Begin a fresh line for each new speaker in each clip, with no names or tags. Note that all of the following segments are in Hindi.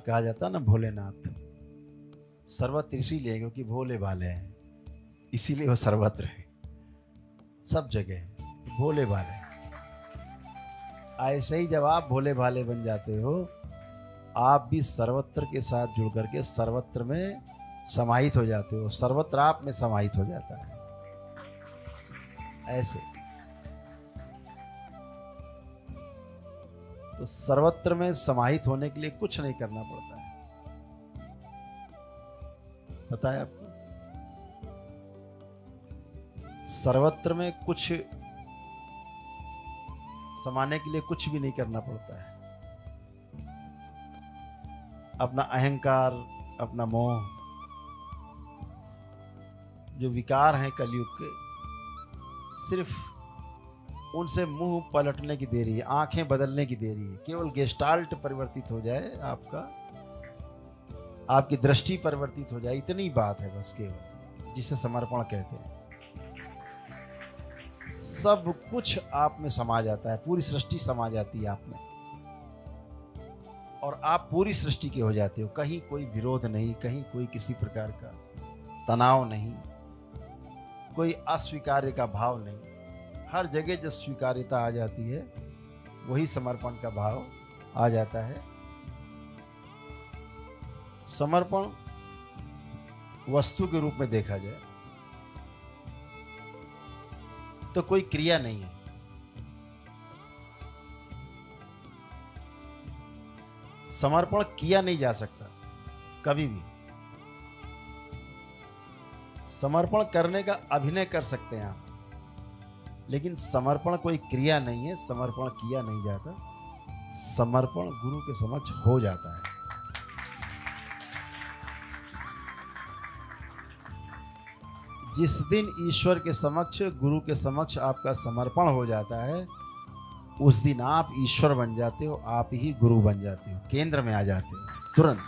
कहा जाता है ना, भोलेनाथ। सर्वत्र इसीलिए क्योंकि भोले भाले हैं, इसीलिए वो सर्वत्र है, सब जगह भोले भाले। ऐसे ही जब आप भोले भाले बन जाते हो, आप भी सर्वत्र के साथ जुड़ करके सर्वत्र में समाहित हो जाते हो, सर्वत्र आप में समाहित हो जाता है। ऐसे तो सर्वत्र में समाहित होने के लिए कुछ नहीं करना पड़ता है, पता है आपको? सर्वत्र में कुछ समाने के लिए कुछ भी नहीं करना पड़ता है। अपना अहंकार, अपना मोह, जो विकार हैं कलयुग के, सिर्फ उनसे मुंह पलटने की देरी है, आंखें बदलने की देरी है। केवल गेस्टाल्ट परिवर्तित हो जाए आपका, आपकी दृष्टि परिवर्तित हो जाए, इतनी बात है बस केवल, जिसे समर्पण कहते हैं। सब कुछ आप में समा जाता है, पूरी सृष्टि समा जाती है आप में, और आप पूरी सृष्टि के हो जाते हो। कहीं कोई विरोध नहीं, कहीं कोई किसी प्रकार का तनाव नहीं, कोई अस्वीकार्य का भाव नहीं। हर जगह जब स्वीकार्यता आ जाती है, वही समर्पण का भाव आ जाता है। समर्पण वस्तु के रूप में देखा जाए तो कोई क्रिया नहीं है। समर्पण किया नहीं जा सकता कभी भी। समर्पण करने का अभिनय कर सकते हैं आप, लेकिन समर्पण कोई क्रिया नहीं है, समर्पण किया नहीं जाता। समर्पण गुरु के समक्ष हो जाता है। जिस दिन ईश्वर के समक्ष, गुरु के समक्ष आपका समर्पण हो जाता है, उस दिन आप ईश्वर बन जाते हो, आप ही गुरु बन जाते हो, केंद्र में आ जाते हो तुरंत।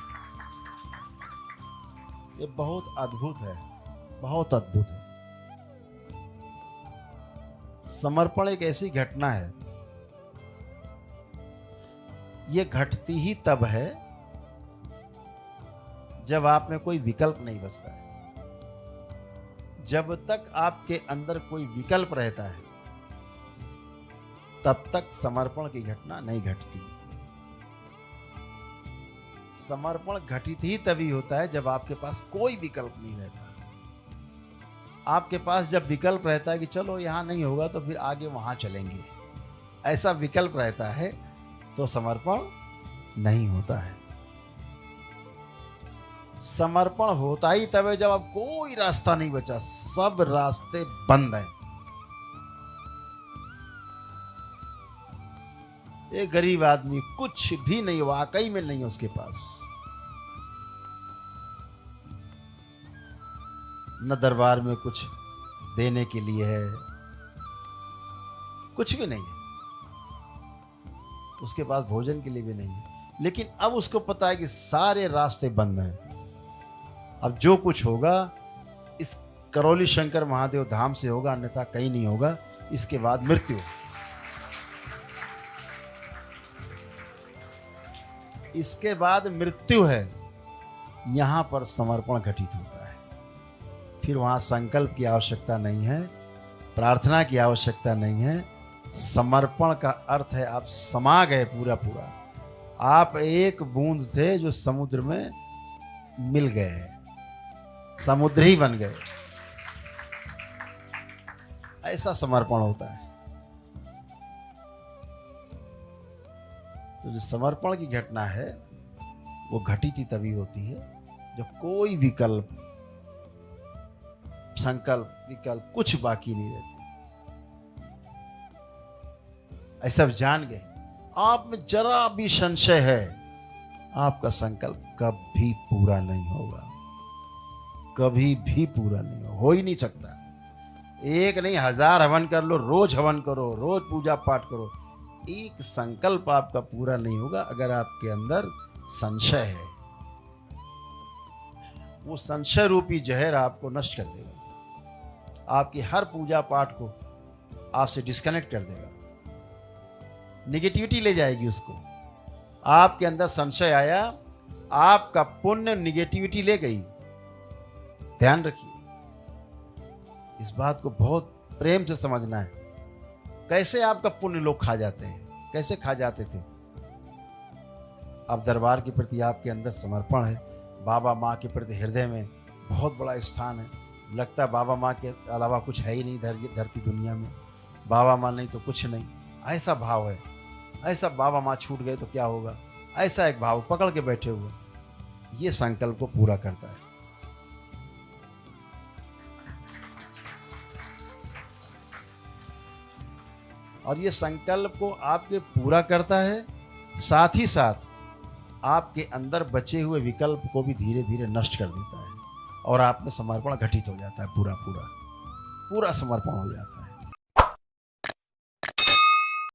ये बहुत अद्भुत है, बहुत अद्भुत है। समर्पण एक ऐसी घटना है, ये घटती ही तब है जब आप में कोई विकल्प नहीं बचता है। जब तक आपके अंदर कोई विकल्प रहता है, तब तक समर्पण की घटना नहीं घटती। समर्पण घटित ही तभी होता है जब आपके पास कोई विकल्प नहीं रहता। आपके पास जब विकल्प रहता है कि चलो यहां नहीं होगा तो फिर आगे वहां चलेंगे, ऐसा विकल्प रहता है तो समर्पण नहीं होता है। समर्पण होता ही तब है जब अब कोई रास्ता नहीं बचा, सब रास्ते बंद हैं। एक गरीब आदमी कुछ भी नहीं, वाकई में नहीं है उसके पास, न दरबार में कुछ देने के लिए है, कुछ भी नहीं है उसके पास, भोजन के लिए भी नहीं है। लेकिन अब उसको पता है कि सारे रास्ते बंद हैं, अब जो कुछ होगा इस करौली शंकर महादेव धाम से होगा, अन्यथा कहीं नहीं होगा। इसके बाद मृत्यु। इसके बाद मृत्यु है, यहां पर समर्पण घटित होता है। फिर वहां संकल्प की आवश्यकता नहीं है, प्रार्थना की आवश्यकता नहीं है। समर्पण का अर्थ है आप समा गए पूरा पूरा। आप एक बूंद थे जो समुद्र में मिल गए, समुद्र ही बन गए। ऐसा समर्पण होता है। तो जो समर्पण की घटना है वो घटित ही तभी होती है जब कोई विकल्प, संकल्प, विकल्प कुछ बाकी नहीं रहते। ऐसा जान गए, आप में जरा भी संशय है, आपका संकल्प कभी पूरा नहीं होगा, कभी भी पूरा नहीं हो ही नहीं सकता। एक नहीं, 1000 हवन कर लो, रोज हवन करो, रोज पूजा पाठ करो, एक संकल्प आपका पूरा नहीं होगा अगर आपके अंदर संशय है। वो संशय रूपी जहर आपको नष्ट कर देगा, आपकी हर पूजा पाठ को आपसे डिस्कनेक्ट कर देगा, नेगेटिविटी ले जाएगी उसको। आपके अंदर संशय आया आपका पुण्य निगेटिविटी ले गई। ध्यान रखिए, इस बात को बहुत प्रेम से समझना है। कैसे आपका पुण्य लोग खा जाते हैं, कैसे खा जाते थे। अब दरबार के प्रति आपके अंदर समर्पण है, बाबा माँ के प्रति हृदय में बहुत बड़ा स्थान है। लगता है बाबा माँ के अलावा कुछ है ही नहीं धरती दुनिया में, बाबा माँ नहीं तो कुछ नहीं, ऐसा भाव है। ऐसा बाबा माँ छूट गए तो क्या होगा, ऐसा एक भाव पकड़ के बैठे हुए, ये संकल्प को पूरा करता है। और ये संकल्प को आपके पूरा करता है, साथ ही साथ आपके अंदर बचे हुए विकल्प को भी धीरे धीरे नष्ट कर देता है और आप में समर्पण घटित हो जाता है। पूरा समर्पण हो जाता है।